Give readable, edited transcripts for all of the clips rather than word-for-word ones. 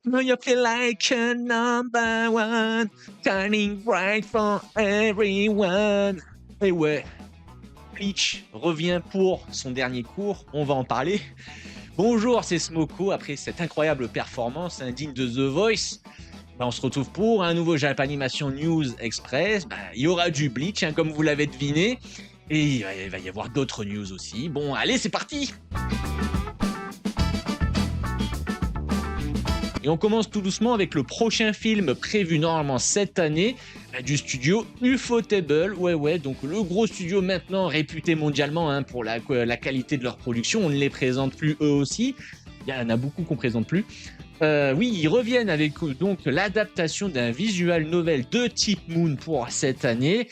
You feel like a number one, shining bright for everyone. Et ouais, Bleach revient pour son dernier cours, on va en parler. Bonjour, c'est Smoko. Après cette incroyable performance indigne de The Voice, on se retrouve pour un nouveau Japanimation News Express. Il y aura du Bleach, comme vous l'avez deviné, et il va y avoir d'autres news aussi. Bon, allez, c'est parti! Et on commence tout doucement avec le prochain film prévu normalement cette année du studio Ufotable. Ouais, donc le gros studio maintenant réputé mondialement pour la qualité de leur production. On ne les présente plus eux aussi. Il y en a beaucoup qu'on ne présente plus. Oui, ils reviennent avec donc l'adaptation d'un visual novel de Type Moon pour cette année.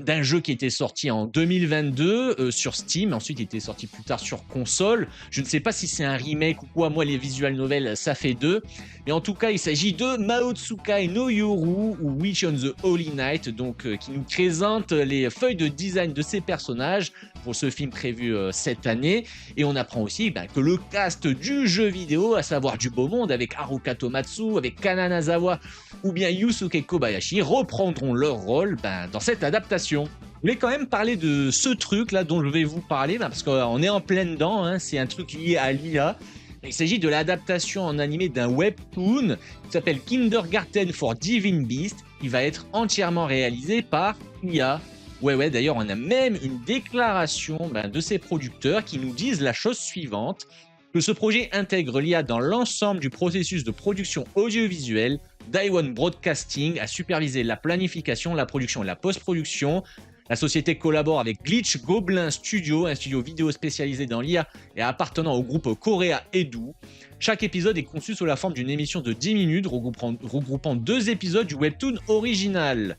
D'un jeu qui était sorti en 2022 sur Steam, ensuite il était sorti plus tard sur console. Je ne sais pas si c'est un remake ou quoi, moi les visual novels ça fait deux, mais en tout cas il s'agit de Maotsukai no Yoru ou Witch on the Holy Night, donc qui nous présente les feuilles de design de ces personnages pour ce film prévu cette année. Et on apprend aussi que le cast du jeu vidéo, à savoir du beau monde avec Haruka Tomatsu, avec Kananazawa ou bien Yusuke Kobayashi, reprendront leur rôle dans cette adaptation. Je voulais quand même parler de ce truc là dont je vais vous parler parce qu'on est en plein dedans, c'est un truc lié à l'IA. Il s'agit de l'adaptation en animé d'un webtoon qui s'appelle Kindergarten for Divine Beast, qui va être entièrement réalisé par IA. Ouais, d'ailleurs on a même une déclaration de ces producteurs qui nous disent la chose suivante: que ce projet intègre l'IA dans l'ensemble du processus de production audiovisuelle. Daiwon Broadcasting a supervisé la planification, la production et la post-production. La société collabore avec Glitch Goblin Studio, un studio vidéo spécialisé dans l'IA et appartenant au groupe Korea Edu. Chaque épisode est conçu sous la forme d'une émission de 10 minutes regroupant 2 épisodes du webtoon original.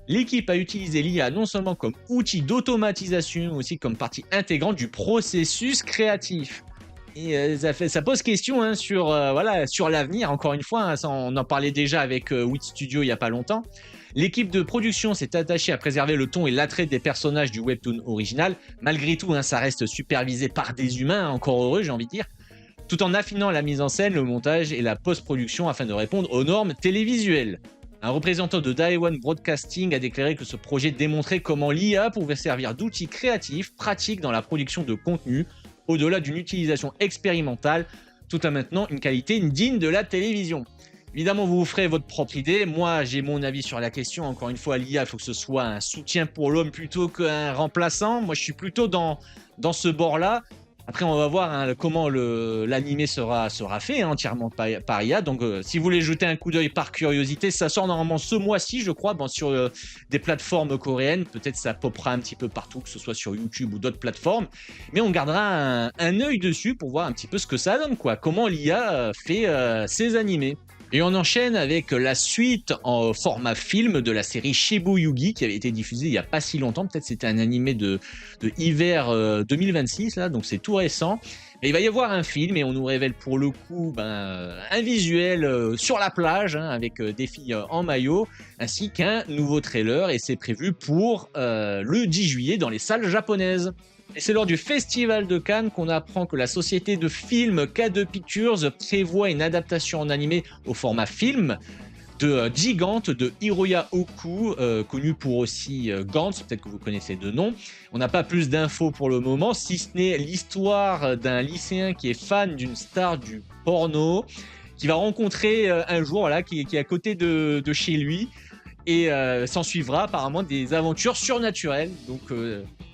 L'équipe a utilisé l'IA non seulement comme outil d'automatisation, mais aussi comme partie intégrante du processus créatif. Et ça pose question sur l'avenir, encore une fois, on en parlait déjà avec Wit Studio il n'y a pas longtemps. L'équipe de production s'est attachée à préserver le ton et l'attrait des personnages du webtoon original. Malgré tout, ça reste supervisé par des humains, encore heureux j'ai envie de dire, tout en affinant la mise en scène, le montage et la post-production afin de répondre aux normes télévisuelles. Un représentant de Daiwon Broadcasting a déclaré que ce projet démontrait comment l'IA pouvait servir d'outil créatif, pratique dans la production de contenu, au-delà d'une utilisation expérimentale, tout en maintenant une qualité digne de la télévision. Évidemment, vous vous ferez votre propre idée. Moi, j'ai mon avis sur la question. Encore une fois, l'IA, il faut que ce soit un soutien pour l'homme plutôt qu'un remplaçant. Moi, je suis plutôt dans ce bord-là. Après, on va voir comment l'animé sera fait entièrement par IA. Donc, si vous voulez jeter un coup d'œil par curiosité, ça sort normalement ce mois-ci, je crois, sur des plateformes coréennes. Peut-être ça popera un petit peu partout, que ce soit sur YouTube ou d'autres plateformes. Mais on gardera un œil dessus pour voir un petit peu ce que ça donne, comment l'IA fait ses animés. Et on enchaîne avec la suite en format film de la série Shibu Yugi qui avait été diffusée il n'y a pas si longtemps. Peut-être c'était un animé de hiver 2026, là, donc c'est tout récent. Et il va y avoir un film et on nous révèle pour le coup un visuel sur la plage avec des filles en maillot ainsi qu'un nouveau trailer et c'est prévu pour le 10 juillet dans les salles japonaises. Et c'est lors du Festival de Cannes qu'on apprend que la société de films K2 Pictures prévoit une adaptation en animé au format film de Gigante de Hiroya Oku, connu pour aussi Gantz, peut-être que vous connaissez de nom. On n'a pas plus d'infos pour le moment, si ce n'est l'histoire d'un lycéen qui est fan d'une star du porno, qui va rencontrer un jour, qui est à côté de chez lui, et s'en suivra apparemment des aventures surnaturelles. Donc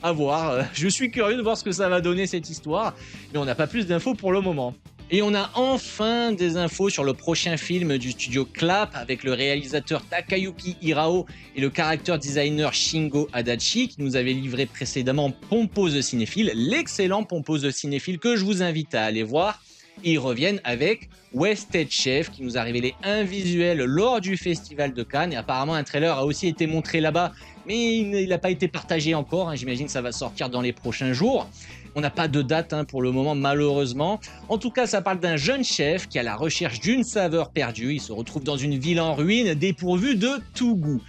à voir, je suis curieux de voir ce que ça va donner cette histoire, mais on n'a pas plus d'infos pour le moment. Et on a enfin des infos sur le prochain film du studio Clap avec le réalisateur Takayuki Hirao et le character designer Shingo Adachi qui nous avait livré précédemment Pompose Cinéphile, l'excellent Pompose Cinéphile que je vous invite à aller voir. Et ils reviennent avec Wasted Chef qui nous a révélé un visuel lors du Festival de Cannes et apparemment un trailer a aussi été montré là-bas mais il n'a pas été partagé encore, j'imagine que ça va sortir dans les prochains jours. On n'a pas de date pour le moment malheureusement. En tout cas ça parle d'un jeune chef qui est à la recherche d'une saveur perdue, il se retrouve dans une ville en ruine dépourvue de tout goût.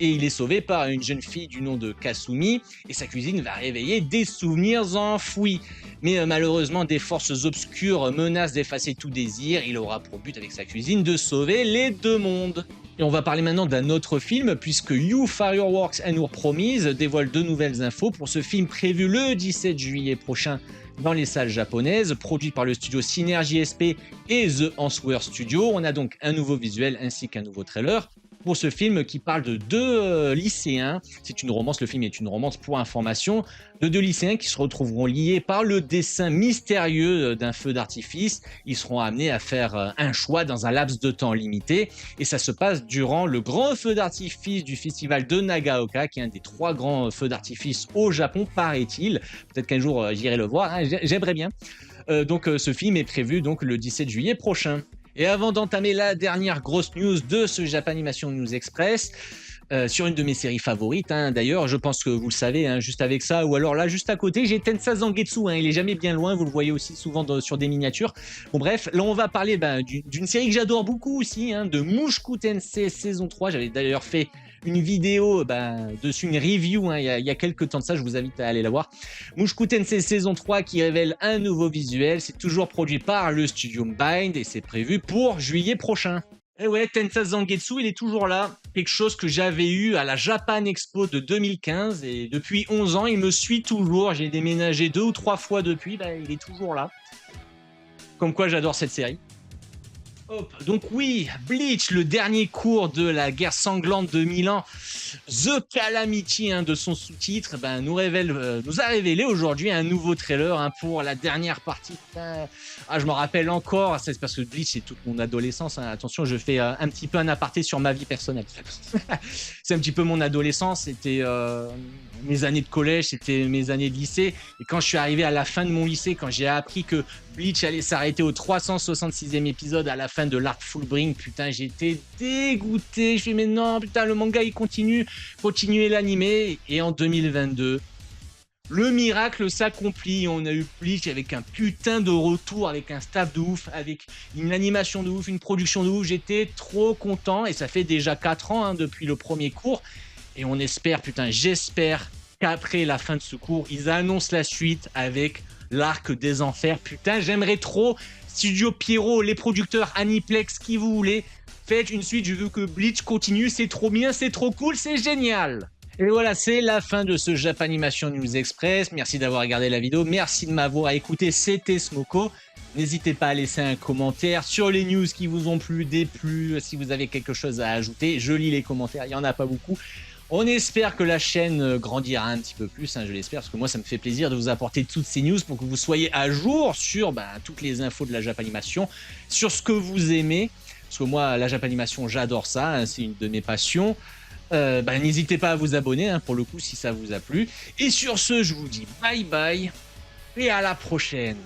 et il est sauvé par une jeune fille du nom de Kasumi, et sa cuisine va réveiller des souvenirs enfouis. Mais malheureusement, des forces obscures menacent d'effacer tout désir. Il aura pour but avec sa cuisine de sauver les deux mondes. Et on va parler maintenant d'un autre film, puisque You Fireworks and Our Promise dévoile de nouvelles infos pour ce film prévu le 17 juillet prochain dans les salles japonaises, produit par le studio Synergy SP et The Answer Studio. On a donc un nouveau visuel ainsi qu'un nouveau trailer pour ce film qui parle de deux lycéens. C'est une romance, le film est une romance pour information, de deux lycéens qui se retrouveront liés par le dessin mystérieux d'un feu d'artifice. Ils seront amenés à faire un choix dans un laps de temps limité, et ça se passe durant le grand feu d'artifice du festival de Nagaoka, qui est un des 3 grands feux d'artifice au Japon, paraît-il. Peut-être qu'un jour j'irai le voir, hein, j'aimerais bien. Donc ce film est prévu donc le 17 juillet prochain. Et avant d'entamer la dernière grosse news de ce Japanimation News Express, sur une de mes séries favorites, hein, d'ailleurs, je pense que vous le savez, hein, juste avec ça, ou alors là, juste à côté, j'ai Tensa Zangetsu, hein, il est jamais bien loin, vous le voyez aussi souvent sur des miniatures. Bon bref, là on va parler d'une série que j'adore beaucoup aussi, hein, de Mushoku Tensei saison 3, j'avais d'ailleurs fait une vidéo dessus, une review, hein, il y a quelques temps de ça, je vous invite à aller la voir. Mushoku Tensei saison 3 qui révèle un nouveau visuel, c'est toujours produit par le studio Bind et c'est prévu pour juillet prochain. Et ouais, Tensa Zangetsu, il est toujours là. Quelque chose que j'avais eu à la Japan Expo de 2015 et depuis 11 ans, il me suit toujours. J'ai déménagé 2 ou 3 fois depuis, il est toujours là. Comme quoi j'adore cette série. Hop. Donc oui, Bleach, le dernier cours de la guerre sanglante de 1000 ans, The Calamity, de son sous-titre, nous a révélé aujourd'hui un nouveau trailer, pour la dernière partie. Je me rappelle encore, c'est parce que Bleach c'est toute mon adolescence. Attention, je fais un petit peu un aparté sur ma vie personnelle. C'est un petit peu mon adolescence, c'était mes années de collège, c'était mes années de lycée. Et quand je suis arrivé à la fin de mon lycée, quand j'ai appris que Bleach allait s'arrêter au 366e épisode à la fin de l'Artful Bring, putain, j'étais dégoûté. Je fais mais non, putain, le manga il continuez l'animé. Et en 2022, le miracle s'accomplit. On a eu Bleach avec un putain de retour, avec un staff de ouf, avec une animation de ouf, une production de ouf. J'étais trop content et ça fait déjà 4 ans depuis le premier cours. Et on espère, j'espère qu'après la fin de ce cours, ils annoncent la suite avec l'arc des enfers. Putain, j'aimerais trop. Studio Pierrot, les producteurs, Aniplex, qui vous voulez, faites une suite. Je veux que Bleach continue. C'est trop bien, c'est trop cool, c'est génial. Et voilà, c'est la fin de ce Japanimation News Express. Merci d'avoir regardé la vidéo. Merci de m'avoir écouté. C'était Smoko. N'hésitez pas à laisser un commentaire sur les news qui vous ont plu, déplu. Si vous avez quelque chose à ajouter, je lis les commentaires. Il n'y en a pas beaucoup. On espère que la chaîne grandira un petit peu plus, je l'espère, parce que moi ça me fait plaisir de vous apporter toutes ces news pour que vous soyez à jour sur toutes les infos de la Japanimation, sur ce que vous aimez, parce que moi la Japanimation j'adore ça, c'est une de mes passions. N'hésitez pas à vous abonner pour le coup si ça vous a plu. Et sur ce, je vous dis bye bye et à la prochaine.